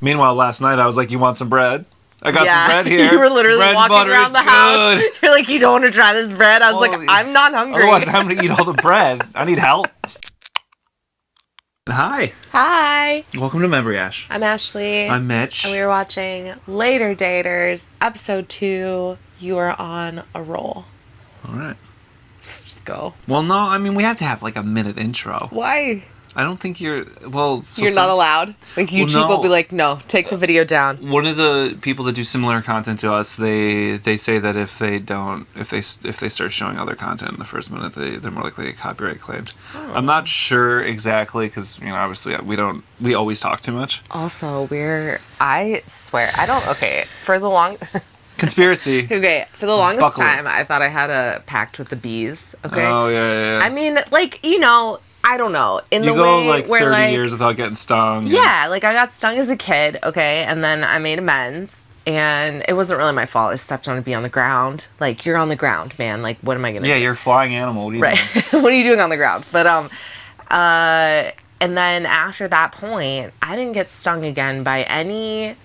Meanwhile, last night I was like, you want some bread? I got some bread here. You were literally bread walking butter, around the house. You're like, you don't want to try this bread? I was like, I'm not hungry. Otherwise, I'm going to eat all the bread. I need help. Hi. Hi. Welcome to Membriash. I'm Ashley. I'm Mitch. And we were watching Later Daters, episode 2. You are on a roll. All right. Let's just go. Well, no, I mean, we have to have like a minute intro. Why? I don't think you're... Well, you're not allowed? Like, YouTube will be like, no, take the video down. One of the people that do similar content to us, they say that if they start showing other content in the first minute, they're more likely to get copyright claimed. Oh. I'm not sure exactly, because, obviously we always talk too much. Also, I swear, for the long... Conspiracy. Okay, for the longest time, I thought I had a pact with the bees, okay? Oh, yeah. I mean, I don't know. You go like 30 years without getting stung. Yeah, I got stung as a kid, okay, and then I made amends, and it wasn't really my fault. I stepped on a bee on the ground. You're on the ground, man. What am I gonna do? Yeah, you're a flying animal. What are you doing? What are you doing on the ground? But and then after that point, I didn't get stung again by any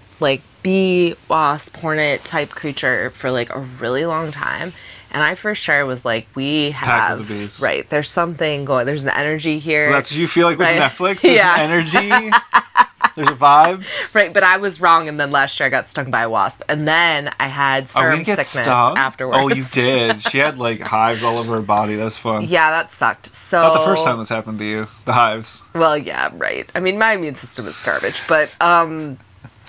bee, wasp, hornet type creature for a really long time. And I for sure was we have... Pact with the bees. Right. There's something going... There's an energy here. So that's what you feel like with Netflix? There's an energy? There's a vibe? Right, but I was wrong, and then last year I got stung by a wasp. And then I had serum sickness afterwards. Oh, you did? She had, hives all over her body. That was fun. Yeah, that sucked. So... Not the first time this happened to you. The hives. Well, yeah, right. I mean, my immune system is garbage, but...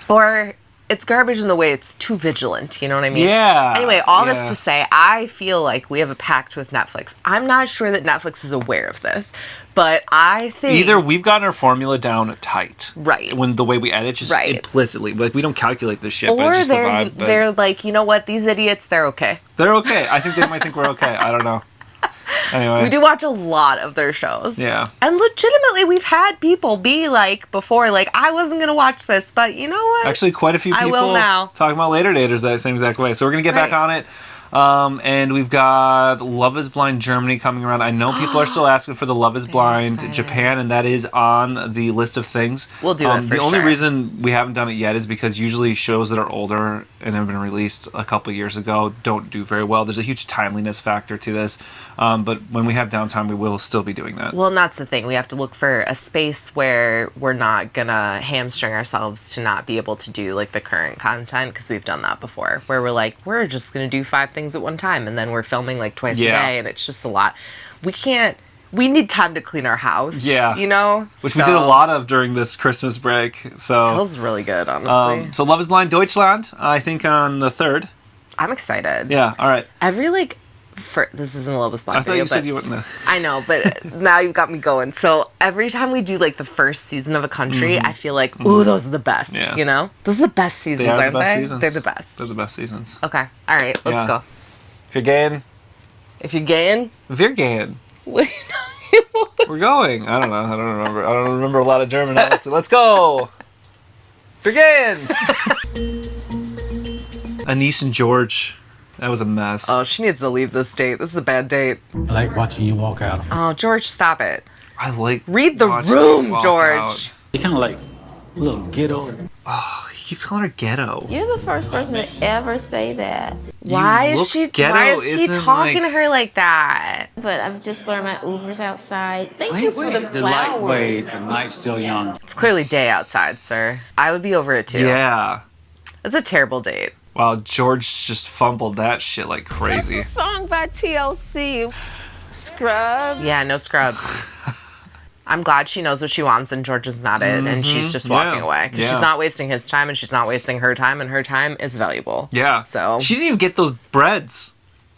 Or... It's garbage in the way it's too vigilant, you know what I mean? Yeah. Anyway, all this to say, I feel like we have a pact with Netflix. I'm not sure that Netflix is aware of this, but I think... Either we've gotten our formula down tight. Right. When the way we edit, just implicitly. We don't calculate this shit, or but it's just the vibe. They're like, you know what? These idiots, they're okay. They're okay. I think they might think we're okay. I don't know. Anyway. We do watch a lot of their shows. Yeah. And legitimately, we've had people be before, I wasn't going to watch this, but you know what? Actually, quite a few people I will now. Talking about Later Daters that same exact way. So we're going to get back on it. And we've got Love is Blind Germany coming around. I know people are still asking for the Love is Blind Japan, and that is on the list of things. We'll do it for The only reason we haven't done it yet is because usually shows that are older and have been released a couple years ago don't do very well. There's a huge timeliness factor to this. But when we have downtime, we will still be doing that. Well, and that's the thing. We have to look for a space where we're not going to hamstring ourselves to not be able to do the current content, because we've done that before, where we're just going to do 5 things at one time, and then we're filming twice a day, and it's just a lot. We need time to clean our house. Yeah. Which we did a lot of during this Christmas break. So feels really good, honestly. So Love is Blind Deutschland, I think on the 3rd. I'm excited. Yeah, all right. This isn't a Love is Blind I thought you said you wouldn't know. I know, but now you've got me going. So every time we do the first season of a country, I feel ooh, those are the best. Yeah. Those are the best seasons, aren't they? Seasons. They're the best. They're the best seasons. Okay. All right, let's go. If you're gaying. If you're gaying? If you're gaying. What are you talking about? We're going. I don't know. I don't remember a lot of German, honestly. Let's go. If you're gaying. Anise and George. That was a mess. Oh, she needs to leave this date. This is a bad date. I like watching you walk out. Oh, George, stop it. Read the room, George. Out. You're kind of a little ghetto. Oh, he keeps calling her ghetto. You're the first person to ever say that. Why is he talking to her like that? But I've just learned my Uber's outside. Thank you for the flowers. The light wave, the night's still young. It's clearly day outside, sir. I would be over it too. Yeah. It's a terrible date. Wow, George just fumbled that shit like crazy. That's a song by TLC. Scrub. Yeah, no scrubs. I'm glad she knows what she wants and George is not it, and she's just walking away. Because she's not wasting his time, and she's not wasting her time, and her time is valuable. Yeah. So she didn't even get those breads.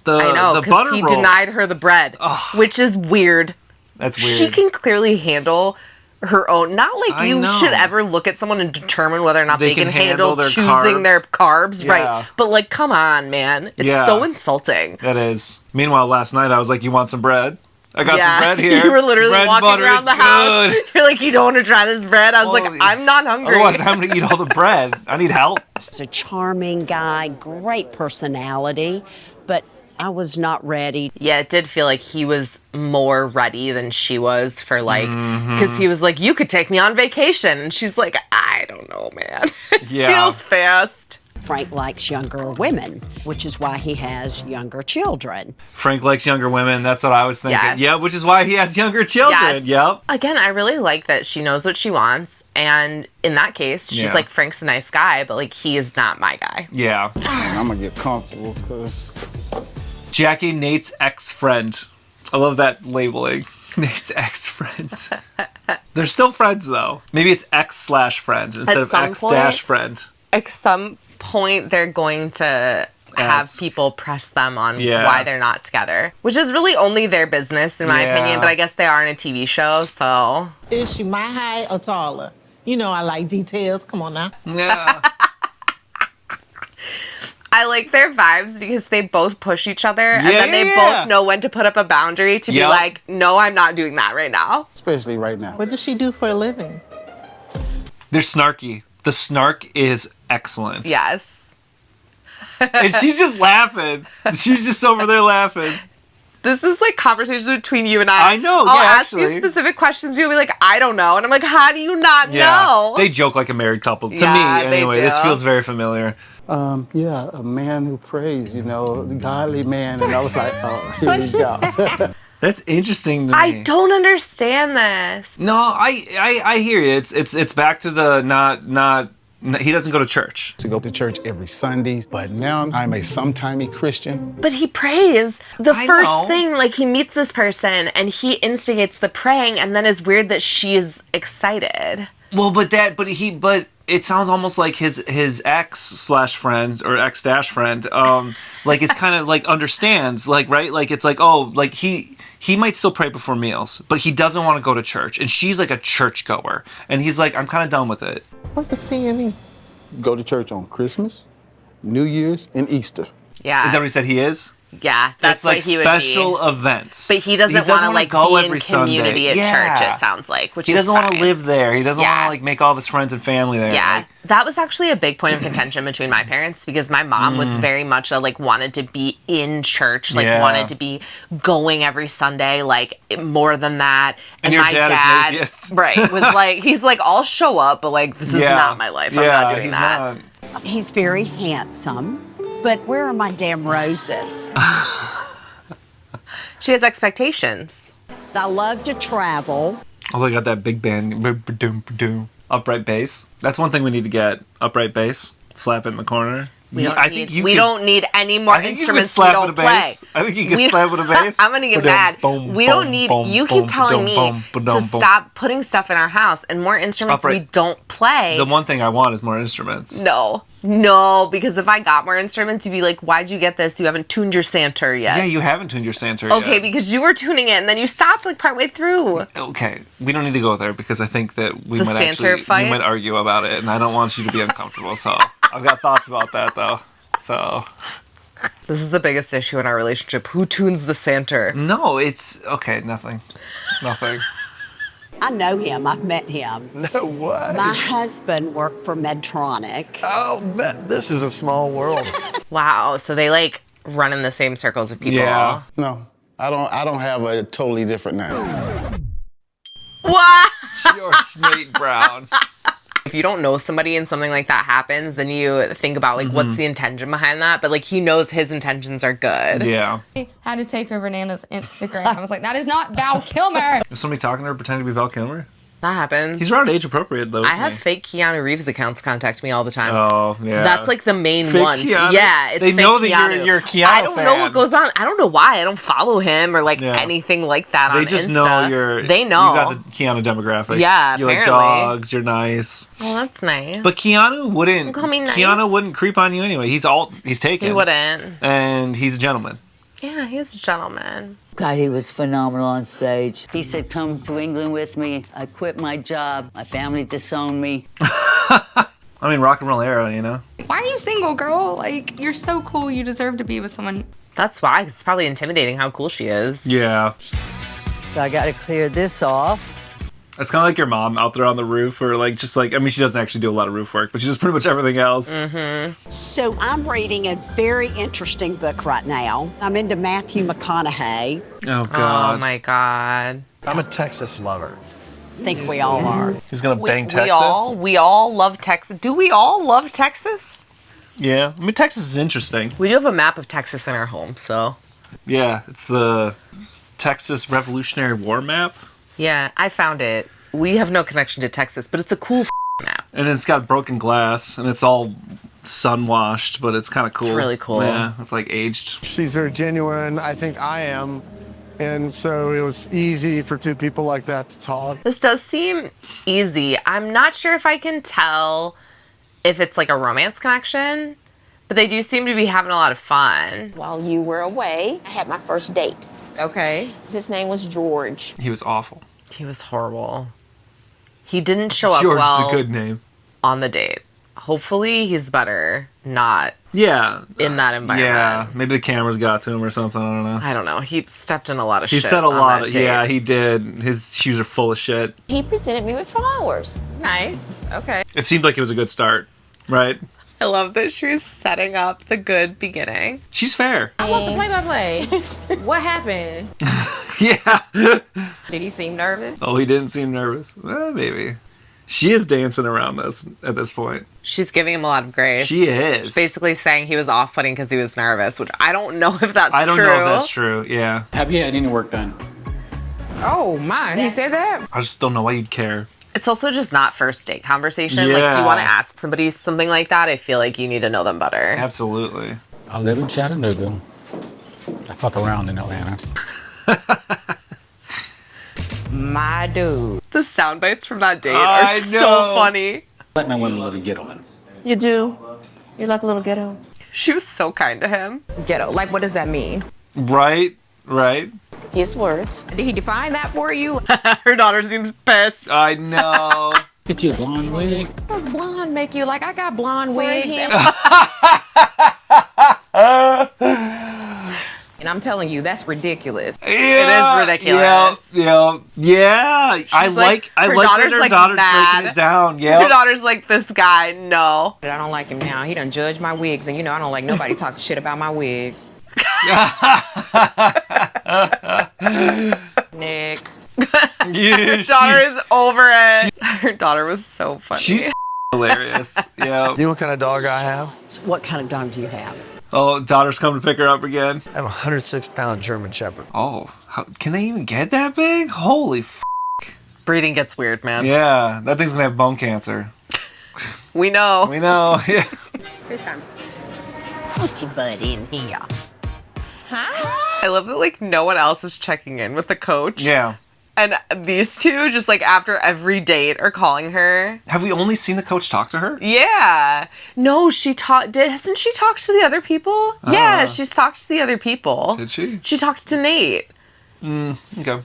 I know, because he denied her the bread, which is weird. That's weird. She can clearly handle her own. Not you should ever look at someone and determine whether or not they can handle choosing their carbs, right? But come on, man. It's so insulting. That is. Meanwhile, last night I was like, you want some bread? I got some bread here. You were literally bread walking butter, around the house. You're like, you don't want to try this bread? I was like, I'm not hungry. Otherwise, I'm going to eat all the bread. I need help. He's a charming guy, great personality, but I was not ready. Yeah, it did feel like he was more ready than she was for like, because he was like, you could take me on vacation. And she's like, I don't know, man. It feels fast. Frank likes younger women, which is why he has younger children. Frank likes younger women. That's what I was thinking. Yes. Yeah, which is why he has younger children. Yes. Yep. Again, I really like that she knows what she wants. And in that case, she's like, Frank's a nice guy, but like, he is not my guy. Yeah. I'm gonna get comfortable because Jackie, Nate's ex-friend. I love that labeling. Nate's ex-friend. They're still friends, though. Maybe it's ex/friend instead of ex-friend. At some point, they're going to have people press them on why they're not together, which is really only their business, in my opinion. But I guess they are in a TV show, so. Is she my height or taller? You know I like details. Come on now. Yeah. I like their vibes because they both push each other, and then they both know when to put up a boundary to be like, no, I'm not doing that right now. especially right now. What does she do for a living? They're snarky. The snark is excellent. Yes. And she's just laughing. She's just over there laughing. This is like conversations between you and I. I know, I'll ask actually. you specific questions. You'll be like, I don't know. And I'm like, how do you not know? They joke like a married couple. To Yeah, me, they anyway. do. This feels very familiar. Yeah, a man who prays, you know, a godly man. And I was like, oh, here we go. That's interesting to me. I don't understand this. No, I hear you. It's back to the not he doesn't go to church. To go to church every Sunday, but now I'm a sometimey Christian. But he prays. The I first know. thing, like, he meets this person and he instigates the praying, and then it's weird that she's excited. Well, but it sounds almost like his ex/friend or ex-friend, like it's kind of like understands, like, right? Like it's like, oh, like he might still pray before meals, but he doesn't want to go to church, and she's like a church goer, and he's like, I'm kind of done with it. What's the CME? Go to church on Christmas, New Year's, and Easter. Yeah. Is that what he said he is? Yeah, that's It's like what he would special be. events. But he doesn't want to wanna like go be in every community Sunday. at church, it sounds like, which He is doesn't want to fine. live there. He doesn't want Yeah. to like make all of his friends and family there. Yeah, Like, that was actually a big point of contention between my parents because my mom was very much a like wanted to be in church, like Yeah. wanted to be going every Sunday, like more than that. And your my dad is an atheist. right, was like he's like I'll show up, but like this is not my life. I'm not doing he's that. not. He's very handsome, but where are my damn roses? She has expectations. I love to travel. Oh, they got that big band, upright bass. That's one thing we need to get. Upright bass. Slap it in the corner. We don't, I need, think you we could- don't need any more I think you could instruments we slap don't with a play. bass. I think you could slap with a bass. I'm gonna get mad. We don't need. You keep telling me to stop putting stuff in our house and more instruments we Upright. don't play. The one thing I want is more instruments. No, because if I got more instruments, you'd be like, why'd you get this? You haven't tuned your Santer yet. Yeah, you haven't tuned your Santer yet. Okay, because you were tuning it and then you stopped like partway through. Okay, we don't need to go there because I think that we The might Santer actually fight? we might argue about it, and I don't want you to be uncomfortable. So I've got thoughts about that though. So This is the biggest issue in our relationship. Who tunes the Santer? no, it's okay. Nothing. I know him. I've met him. No way. My husband worked for Medtronic. Oh, man, this is a small world. Wow, so they like run in the same circles of people. Yeah. No, I don't have a totally different name. Wow. George Nate Brown. If you don't know somebody and something like that happens, then you think about like what's the intention behind that. But like he knows his intentions are good. Yeah. Had to take over Nana's Instagram. I was like, that is not Val Kilmer. Is somebody talking to her pretending to be Val Kilmer? That happens. He's around age appropriate though. I Isn't have he? fake Keanu Reeves accounts contact me all the time. Oh yeah. That's like the main Fake one. Keanu? Yeah, it's They fake know that Keanu. you're a Keanu I don't know fan. what goes on. I don't know why. I don't follow him or like Yeah. anything like that They on just Insta. know you're. They know. You got the Keanu demographic. Yeah, You like apparently. dogs. You're nice. Well, that's nice. But Keanu wouldn't. Call me nice. Keanu wouldn't creep on you anyway. He's taken. He wouldn't. And he's a gentleman. Yeah, he's a gentleman. God, he was phenomenal on stage. He said, come to England with me. I quit my job. My family disowned me. I mean, rock and roll era, you know. Why are you single, girl? Like, you're so cool. You deserve to be with someone. That's why. It's probably intimidating how cool she is. Yeah. So I got to clear this off. It's kind of like your mom out there on the roof, or like just like, I mean, she doesn't actually do a lot of roof work, but she does pretty much everything else. So I'm reading a very interesting book right now. I'm into Matthew McConaughey. Oh God. Oh my God. I'm a Texas lover. I think we all are. He's gonna bang Texas. We all love Texas. Do we all love Texas? Yeah, I mean Texas is interesting. We do have a map of Texas in our home, so. Yeah, it's the Texas Revolutionary War map. Yeah, I found it. We have no connection to Texas, but it's a cool map. And it's got broken glass, and it's all sun washed, but it's kind of cool. It's really cool. Yeah, it's like aged. She's very genuine. I think I am. And so it was easy for two people like that to talk. This does seem easy. I'm not sure if I can tell if it's like a romance connection, but they do seem to be having a lot of fun. While you were away, I had my first date. Okay. His name was George. He was awful. He was horrible. He didn't show up George well is a good name. on the date. Hopefully he's better not Yeah. in that environment. Yeah, maybe the cameras got to him or something. I don't know. I don't know. He stepped in a lot of He shit. said a on lot that of, date. yeah, he did. His shoes are full of shit. He presented me with flowers. Nice. Okay. It seemed like it was a good start, right? I love that she was setting up the good beginning. She's fair. I want the play-by-play. What happened? Yeah. Did he seem nervous? Oh, he didn't seem nervous. Well, maybe. She is dancing around this at this point. She's giving him a lot of grace. She is. Basically saying he was off-putting because he was nervous, which I don't know if that's true. I don't know if that's true. Yeah. Have you had any work done? Oh, my. He said that? I just don't know why you'd care. It's also just not first date conversation. Like, Yeah. you want to ask somebody something like that, I feel like you need to know them better. Absolutely. I live in Chattanooga. I fuck around in Atlanta. My dude. The sound bites from that date I are so know. funny. Let my women let me get on. You do? You're like a little ghetto. She was so kind to him. Ghetto. Like, what does that mean? Right? Right? His words. Did he define that for you? Her daughter seems pissed. I know. Get you a blonde wig. What does blonde make you? Like, I got blonde For wigs. him. And I'm telling you, that's ridiculous. Yeah, It is ridiculous. Yeah. I like her that daughter's, her like, daughter's mad. breaking it down. Her Yeah. daughter's like, this guy, no. But I don't like him now. He done judged my wigs, and you know I don't like nobody talking shit about my wigs. Next. Her daughter is over it. Her daughter was so funny. She's hilarious. Yeah. Do you know what kind of dog I have? So what kind of dog do you have? Oh, daughter's coming to pick her up again. I have a 106-pound German Shepherd. Oh, can they even get that big? Holy f***. Breeding gets weird, man. Yeah, that thing's gonna have bone cancer. We know. We know. Yeah. This time. Put your butt in here. I love that, like, no one else is checking in with the coach. Yeah. And these two, just like after every date, are calling her. Have we only seen the coach talk to her? Yeah. No, she talked. Hasn't she talked to the other people? Yeah, she's talked to the other people. Did she? She talked to Nate. Okay.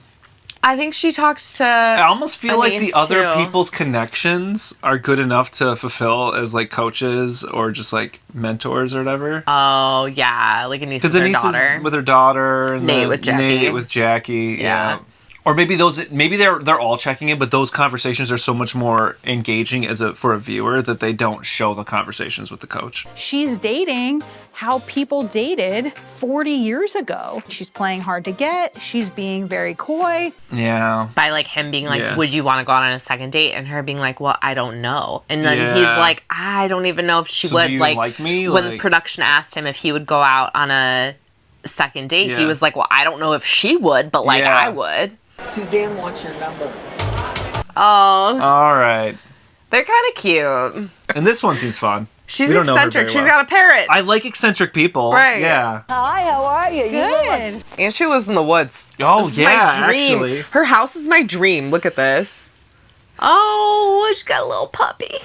I think she talked to. I almost feel like the Anise, other too. people's connections are good enough to fulfill as like coaches or just like mentors or whatever. Oh yeah, like Anise with Because her Anise daughter. is with her daughter, and Nate then with Jackie. Nate with Jackie. Yeah. Or maybe they're all checking in, but those conversations are so much more engaging for a viewer that they don't show the conversations with the coach. She's dating how people dated 40 years ago. She's playing hard to get. She's being very coy. Yeah. By like him being like, Yeah. would you want to go out on a second date? And her being like, well, I don't know. And then Yeah. he's like, I don't even know if she So would. do you like me? When Like- production asked him if he would go out on a second date, he Yeah. was like, well, I don't know if she would, but like Yeah. I would. Suzanne wants your number. Oh, All right. they're kind of cute. And this one seems fun. She's We don't know her eccentric. very She's well. got a parrot. I like eccentric people. Right. Yeah. Hi, how are you? Good. And she lives in the woods. Oh, This is yeah, my dream. actually. Her house is my dream. Look at this. Oh, she's got a little puppy.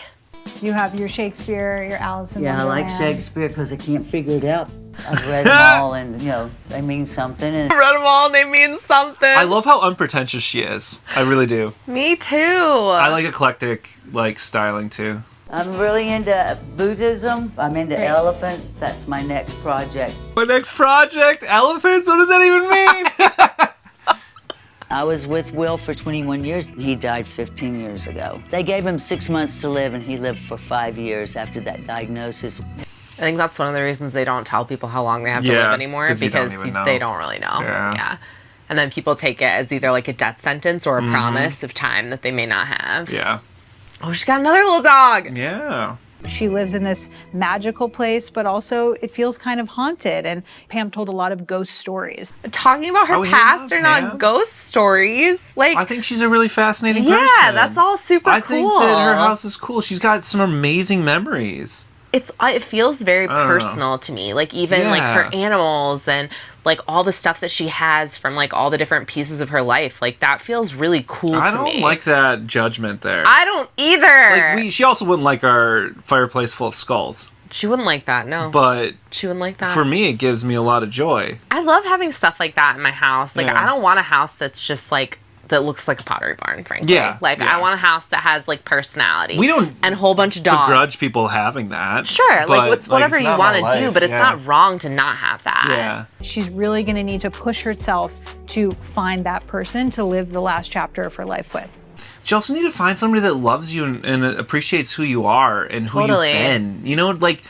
You have your Shakespeare, your Alice in Yeah, I like Wonderland. Shakespeare because I can't figure it out. I've read them all, and they mean something. And Read them all and they mean something. I love how unpretentious she is. I really do. Me too. I like eclectic styling too. I'm really into Buddhism. I'm into elephants. That's my next project. My next project, elephants? What does that even mean? I was with Will for 21 years, and he died 15 years ago. They gave him 6 months to live, and he lived for 5 years after that diagnosis. I think that's one of the reasons they don't tell people how long they have to live anymore, because they don't really know. Yeah. And then people take it as either like a death sentence or a promise of time that they may not have. Yeah. Oh, she's got another little dog. Yeah. She lives in this magical place, but also it feels kind of haunted. And Pam told a lot of ghost stories. Talking about her past are not ghost stories. Like, I think she's a really fascinating person. Yeah, that's all super cool. I think that her house is cool. She's got some amazing memories. It feels very personal to me. Like, even like her animals and like all the stuff that she has from like all the different pieces of her life. Like, that feels really cool to me. I don't like that judgment there. I don't either. Like, she also wouldn't like our fireplace full of skulls. She wouldn't like that, no. But she wouldn't like that. For me, it gives me a lot of joy. I love having stuff like that in my house. Like, I don't want a house that's just like that looks like a pottery barn, frankly. Yeah. Like, I want a house that has like personality. We don't and a whole bunch of dogs. Begrudge people having that. Sure, like it's whatever it's you want to do, but it's not wrong to not have that. Yeah. She's really going to need to push herself to find that person to live the last chapter of her life with. You also need to find somebody that loves you and appreciates who you are and who you've been. You know, like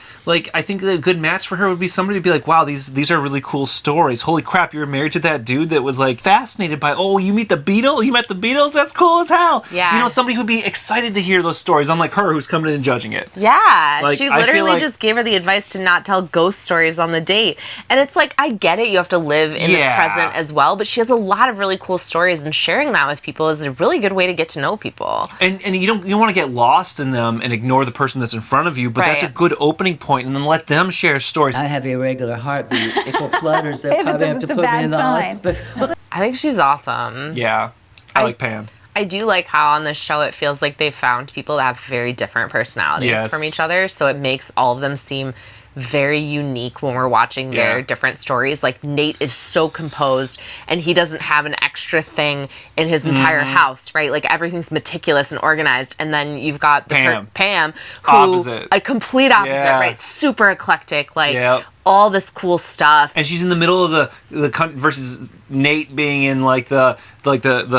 I think a good match for her would be somebody to be like, wow, these are really cool stories. Holy crap, you were married to that dude that was like fascinated by, oh, you met the Beatles? That's cool as hell. Yeah. You know, somebody who'd be excited to hear those stories, unlike her who's coming in and judging it. Yeah. Like, she I feel literally like- just gave her the advice to not tell ghost stories on the date. And it's like, I get it, you have to live in the present as well, but she has a lot of really cool stories, and sharing that with people is a really good way to get to know people. And you don't want to get lost in them and ignore the person that's in front of you, but that's a good opening point, and then let them share stories. I have irregular heartbeat. If it flutters, they'll probably have to put me in the hospital. I think she's awesome. Yeah. I like Pam. I do like how on this show it feels like they found people that have very different personalities from each other, so it makes all of them seem very unique when we're watching their different stories. Like, Nate is so composed, and he doesn't have an extra thing in his entire house, right? Like, everything's meticulous and organized. And then you've got Pam, who a complete opposite, right? Super eclectic, like all this cool stuff. And she's in the middle of the versus Nate being in like the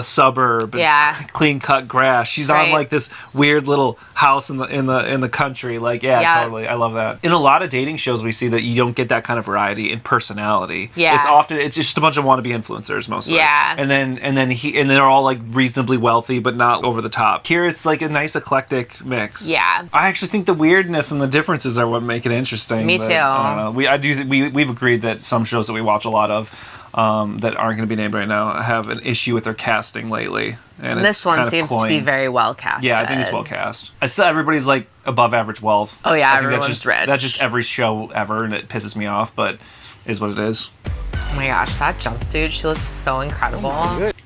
suburb, clean cut grass. She's on like this weird little house in the country. Like, totally, I love that. In a lot of dating shows, we see that you don't get that kind of variety in personality. Yeah, it's just a bunch of wannabe influencers mostly. Yeah, and they're all like reasonably wealthy, but not over the top. Here, it's like a nice eclectic mix. Yeah, I actually think the weirdness and the differences are what make it interesting. Me too. I don't know. We've agreed that some shows that we watch a lot of that aren't going to be named right now have an issue with their casting lately, and this one seems to be very well cast. Yeah, I think it's well cast. I still everybody's like above average wealth. Oh yeah, I think everyone's rich. That's just every show ever, and it pisses me off, but is what it is. Oh my gosh, that jumpsuit, she looks so incredible.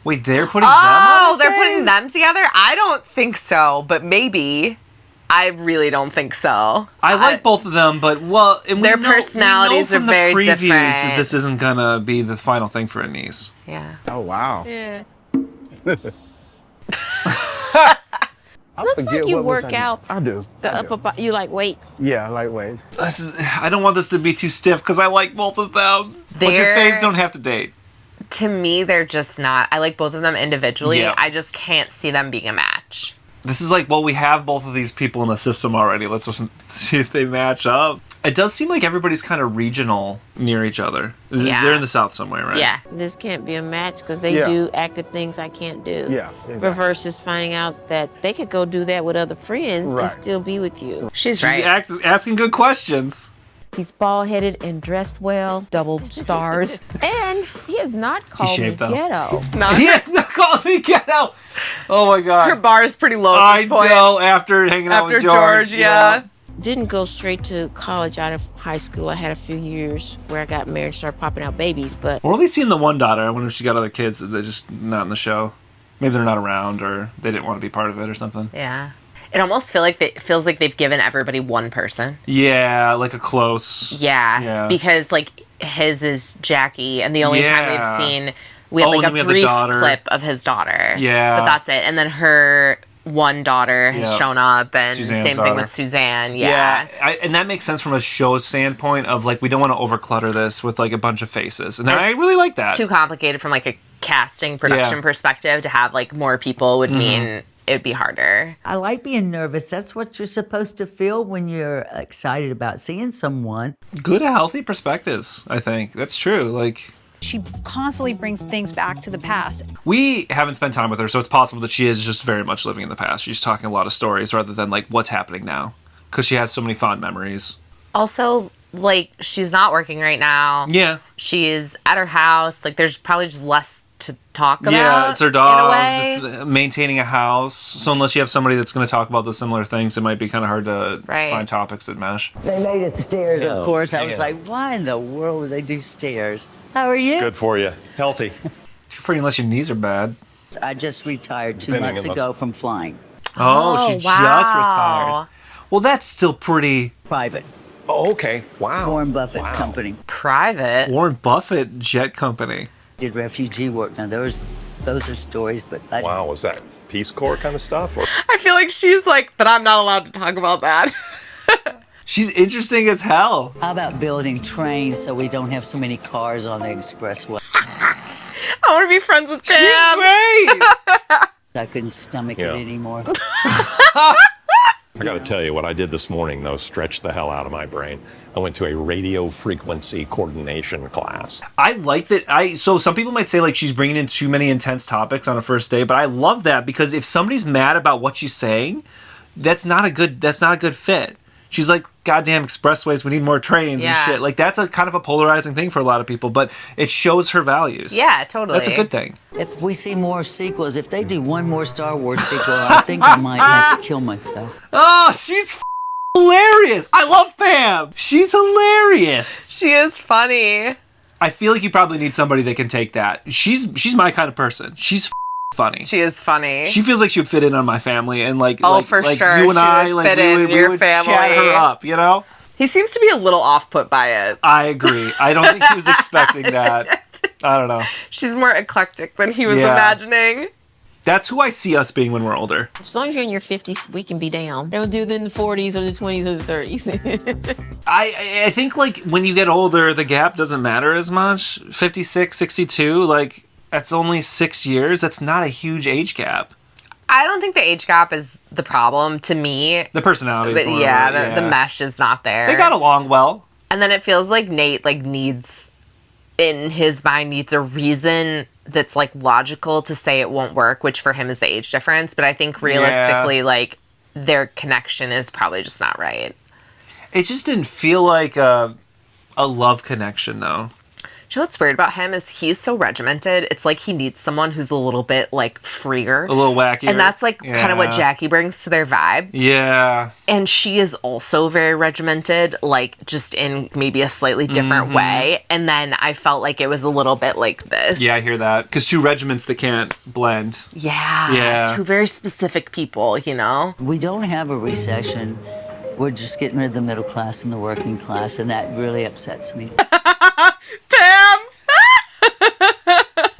Wait, they're putting them on? They're putting them together? I don't think so, but maybe. I really don't think so. I like both of them, but their personalities are very different. That this isn't gonna be the final thing for Anise. Yeah. Oh wow. Yeah. I Looks forget like you what was work I out. I do. The upper body, you like weight. Yeah, lightweight. I don't want this to be too stiff because I like both of them. But your faves don't have to date. To me, they're just not. I like both of them individually. Yeah. I just can't see them being a match. This is like, well, we have both of these people in the system already. Let's just see if they match up. It does seem like everybody's kind of regional near each other. Yeah. They're in the South somewhere, right? Yeah. This can't be a match because they do active things I can't do. Yeah, exactly. Versus finding out that they could go do that with other friends and still be with you. She's right. Asking good questions. He's bald-headed and dressed well, double stars. And he has not called me ghetto. He has not called me ghetto. Oh my God. Her bar is pretty low at this point. I know, after hanging out with George. Yeah. Didn't go straight to college out of high school. I had a few years where I got married and started popping out babies, but... We're only seeing the one daughter. I wonder if she got other kids that they're just not in the show. Maybe they're not around or they didn't want to be part of it or something. Yeah. It almost feels like they've given everybody one person. Yeah, like a close. Yeah. Because like his is Jackie, and the only time we've seen we have like a brief clip of his daughter. Yeah. But that's it. And then her one daughter has shown up, and Suzanne's same thing with Suzanne. Yeah. And that makes sense from a show standpoint of like we don't want to overclutter this with like a bunch of faces, and I really like that. Too complicated from like a casting production perspective, to have like more people would mean it'd be harder. I like being nervous. That's what you're supposed to feel when you're excited about seeing someone. Good, healthy perspectives, I think. That's true. Like, She constantly brings things back to the past. we haven't spent time with her, so it's possible that she is just very much living in the past. She's talking a lot of stories rather than like what's happening now, because she has so many fond memories. Also, like, she's not working right now. Yeah. She's at her house. Like, there's probably just less to talk about. Yeah, it's her in a dogs, way. it's maintaining a house. So unless you have somebody that's going to talk about those similar things, it might be kind of hard to find topics that mesh. They made us stairs, of course. I was like, why in the world would they do stairs? How are you? Good for you. Healthy. Good for you unless your knees are bad. I just retired 2 Depending months on ago from flying. Oh, she just retired. Well, that's still pretty private. Oh, okay. Wow. Warren Buffett's company. Private? Warren Buffett jet company. Did refugee work. Now, those are stories, but I Wow, was that Peace Corps kind of stuff? Or? I feel like she's like, but I'm not allowed to talk about that. She's interesting as hell. How about building trains so we don't have so many cars on the expressway? I want to be friends with Pam. She's great. I couldn't stomach it anymore. I got to tell you, what I did this morning, though, stretched the hell out of my brain. I went to a radio frequency coordination class. I like that. So some people might say like she's bringing in too many intense topics on a first date, but I love that because if somebody's mad about what she's saying, that's not a good fit. She's like, goddamn expressways, we need more trains and shit. Like, that's a kind of a polarizing thing for a lot of people, but it shows her values. Yeah, totally. That's a good thing. If we see more sequels, if they do one more Star Wars sequel, I think I might have to kill myself. Oh, she's hilarious. I love Pam. She's hilarious. She is funny. I feel like you probably need somebody that can take that. She's my kind of person. She's funny. She is funny. She feels like she would fit in on my family, and like, for sure. you and She I, would like, fit we in would, your we would family. chat her up, you know? He seems to be a little off-put by it. I agree. I don't think he was expecting that. I don't know. She's more eclectic than he was Yeah. imagining. That's who I see us being when we're older. As long as you're in your 50s, we can be down. Don't do it in the 40s or the 20s or the 30s. I think, like, when you get older, the gap doesn't matter as much. 56, 62, like, that's only 6 years. That's not a huge age gap. I don't think the age gap is the problem to me. The personality is But more yeah, of it, the mesh is not there. They got along well. And then it feels like Nate like needs, in his mind, needs a reason that's like logical to say it won't work, which for him is the age difference. But I think realistically, like, their connection is probably just not right. It just didn't feel like a love connection, though. You know what's weird about him is he's so regimented. It's like he needs someone who's a little bit like freer. A little wacky. And that's like kind of what Jackie brings to their vibe. Yeah. And she is also very regimented, like just in maybe a slightly different way. And then I felt like it was a little bit like this. Yeah, I hear that. Because two regiments that can't blend. Yeah. Two very specific people, you know? We don't have a recession. We're just getting rid of the middle class and the working class, and that really upsets me. Pam!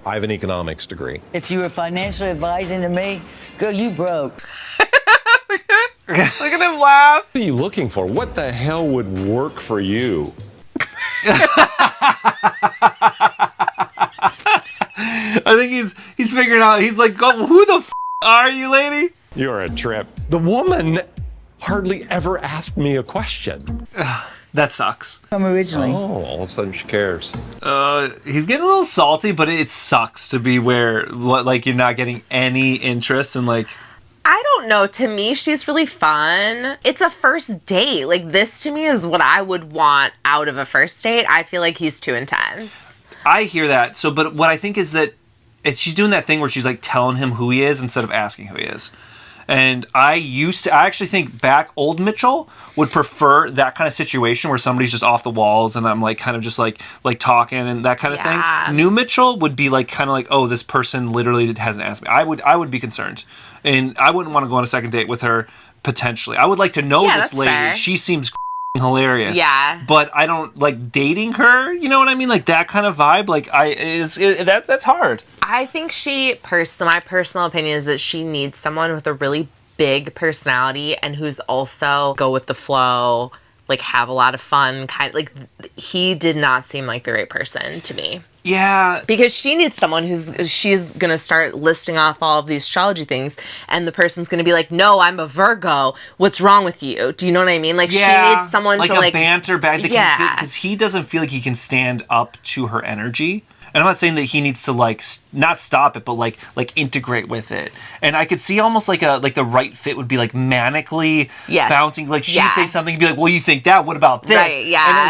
I have an economics degree. If you were financially advising to me, girl, you broke. Look at him laugh. What are you looking for? What the hell would work for you? I think he's figuring out. He's like, oh, who the are you, lady? You're a trip. The woman hardly ever asked me a question. That sucks. From originally. Oh, all of a sudden she cares. He's getting a little salty, but it sucks to be where, like, you're not getting any interest in, like... I don't know. To me, she's really fun. It's a first date. Like, this to me is what I would want out of a first date. I feel like he's too intense. I hear that. So, but what I think is that she's doing that thing where she's, like, telling him who he is instead of asking who he is. And I actually think old Mitchell would prefer that kind of situation where somebody's just off the walls and I'm like kind of just like talking and that kind of thing. New Mitchell would be like kind of like, oh, this person literally hasn't asked me. I would be concerned, and I wouldn't want to go on a second date with her potentially. I would like to know this lady. Fair. She seems hilarious. Yeah. But I don't like dating her. You know what I mean? Like that kind of vibe. Like that's hard. I think my personal opinion is that she needs someone with a really big personality and who's also go with the flow, like have a lot of fun, kind of like he did not seem like the right person to me. Yeah. Because she needs someone she's going to start listing off all of these astrology things, and the person's going to be like, no, I'm a Virgo. What's wrong with you? Do you know what I mean? Like, she needs someone to, like... banter back. Because he doesn't feel like he can stand up to her energy. And I'm not saying that he needs to, like, not stop it, but, like integrate with it. And I could see almost like the right fit would be, like, manically bouncing. Like, she'd say something and be like, well, you think that? What about this? Right, yeah. And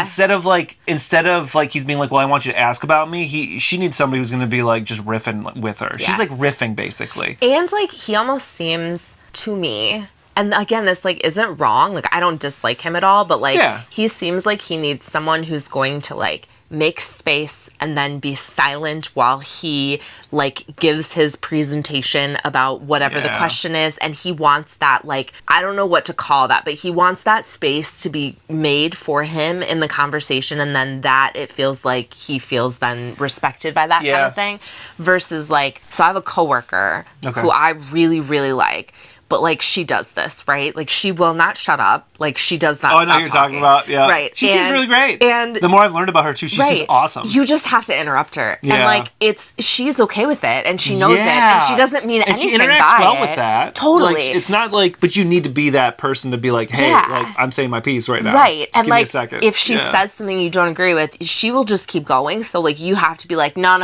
instead of he's being like, well, I want you to ask about me, she needs somebody who's going to be, like, just riffing with her. Yes. She's, like, riffing, basically. And, like, he almost seems, to me... And again, this, like, isn't wrong. Like, I don't dislike him at all. But, like, he seems like he needs someone who's going to, like... make space and then be silent while he like gives his presentation about whatever the question is, and he wants that, like, I don't know what to call that, but he wants that space to be made for him in the conversation, and then that it feels like he feels then respected by that kind of thing, versus like, so I have a coworker who I really, really like. But, like, she does this, right? Like, she will not shut up. Like, she does not stop I know you're talking about, yeah. Right. She seems really great. And the more I've learned about her, too, she seems awesome. You just have to interrupt her. Yeah. And, like, she's okay with it, and she knows it, and she doesn't mean anything by it. And she interacts well with that. Totally. Like, it's not like, but you need to be that person to be like, hey, like, I'm saying my piece right now. Right. Just and, give like, me a second. if she says something you don't agree with, she will just keep going. So, like, you have to be like, no.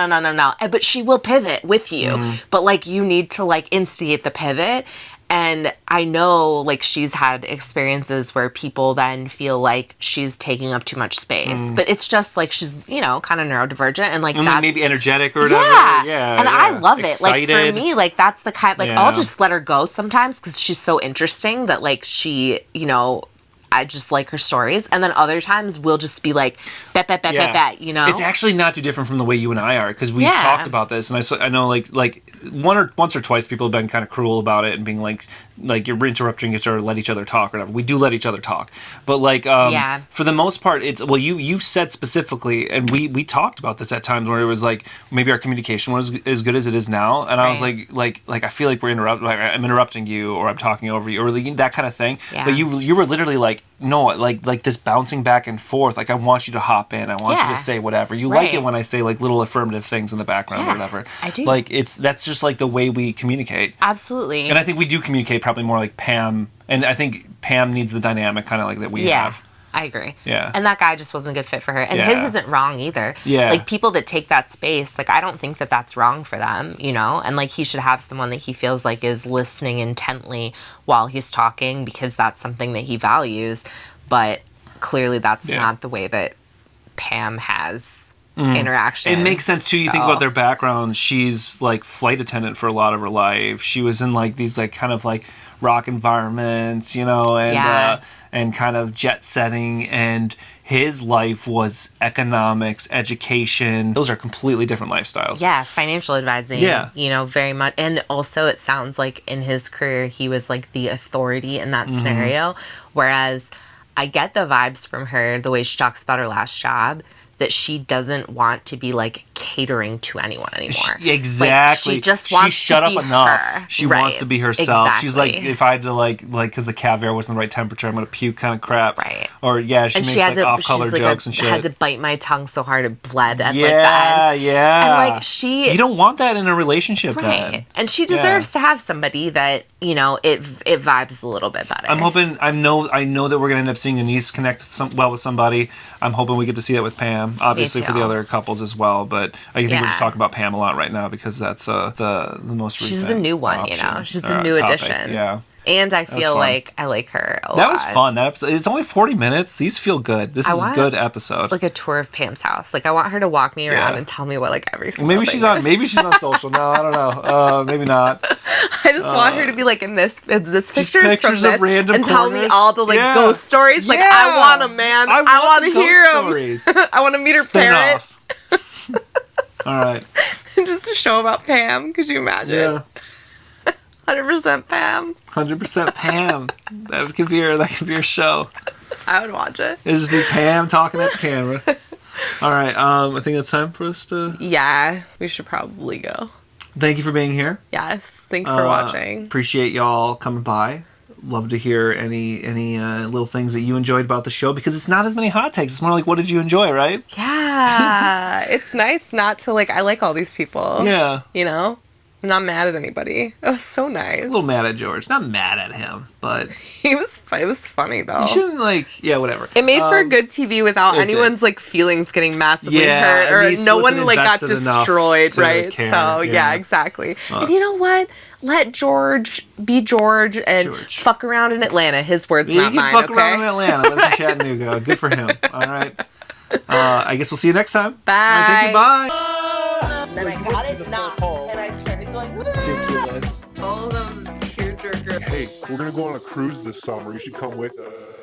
But she will pivot with you. But, like, you need to, like, instigate the pivot. And I know, like, she's had experiences where people then feel like she's taking up too much space. But it's just, like, she's, you know, kind of neurodivergent. And, like, that's... maybe energetic or whatever. Yeah. And I love it. Excited. Like, for me, like, that's the kind... Like, I'll just let her go sometimes because she's so interesting that, like, she, you know... I just like her stories. And then other times we'll just be like, bet, you know? It's actually not too different from the way you and I are, because we've talked about this, and I know, like once or twice people have been kind of cruel about it and being like you're interrupting each other, let each other talk or whatever. We do let each other talk. But, like, for the most part, it's, well, you said specifically, and we talked about this at times where it was like, maybe our communication was as good as it is now, and I was like, I feel like I'm interrupting you, or I'm talking over you, or like, that kind of thing. Yeah. But you were literally like, no, like this bouncing back and forth. Like, I want you to hop in. I want you to say whatever. You like it when I say, like, little affirmative things in the background or whatever. I do. Like, that's just, like, the way we communicate. Absolutely. And I think we do communicate probably more like Pam. And I think Pam needs the dynamic kind of like that we have. I agree. Yeah. And that guy just wasn't a good fit for her. And his isn't wrong either. Yeah. Like, people that take that space, like, I don't think that that's wrong for them, you know? And, like, he should have someone that he feels like is listening intently while he's talking, because that's something that he values. But clearly that's not the way that Pam has interaction. It makes sense, too. You think about their background. She's, like, flight attendant for a lot of her life. She was in, like, these, like, kind of, like, rock environments, you know, and kind of jet setting, and his life was economics, education. Those are completely different lifestyles. Yeah, financial advising. Yeah. You know, very much. And also it sounds like in his career, he was like the authority in that scenario. Whereas I get the vibes from her, the way she talks about her last job, that she doesn't want to be, like, catering to anyone anymore. Exactly. Like, she just wants shut to be up enough. her. She wants to be herself. Exactly. She's like, if I had to, like, because the caviar wasn't the right temperature, I'm going to puke kind of crap. Right. Or, she makes, like, off-color jokes and shit. I had to bite my tongue so hard it bled at, like, the end. Yeah. And, like, you don't want that in a relationship, then. And she deserves to have somebody that, you know, it vibes a little bit better. I'm hoping, I know that we're going to end up seeing Anise connect well with somebody. I'm hoping we get to see that with Pam. Obviously for the other couples as well, but I think we're just talking about Pam a lot right now because that's the most recent. She's the new one, option, you know. She's the new addition. Yeah. And I feel like I like her a lot. That was fun. That episode, it's only 40 minutes. These feel good. This is a good episode. Like a tour of Pam's house. Like, I want her to walk me around and tell me what, like, every single maybe she's on social. No, I don't know. Maybe not. I just want her to be like in this pictures from this of random and corners. Tell me all the ghost stories. Like, I want them, man. I want to hear them. I want to meet her parent. All right. Just a show about Pam. Could you imagine? Yeah. 100% Pam. 100% Pam. That could be your show. I would watch it. It'd just be Pam talking at the camera. All right. I think it's time for us to. Yeah, we should probably go. Thank you for being here. Yes. Thanks for watching. Appreciate y'all coming by. love to hear any little things that you enjoyed about the show, because it's not as many hot takes. It's more like, what did you enjoy, right? Yeah. It's nice not to like, I like all these people. Yeah. You know? I'm not mad at anybody. It was so nice. A little mad at George. Not mad at him, but it was funny though. You shouldn't whatever. It made for good TV without anyone's like feelings getting massively hurt, or no one like got destroyed, right? Care. So yeah, exactly. And you know what? Let George be George and fuck around in Atlanta. His words, not mine. Fuck around in Atlanta. Lives in Chattanooga. Good for him. All right. I guess we'll see you next time. Bye. All right, thank you. Bye. Then I got it knocked, and I started going, ridiculous. Oh, that was a tearjerker. Hey, we're gonna go on a cruise this summer. You should come with us.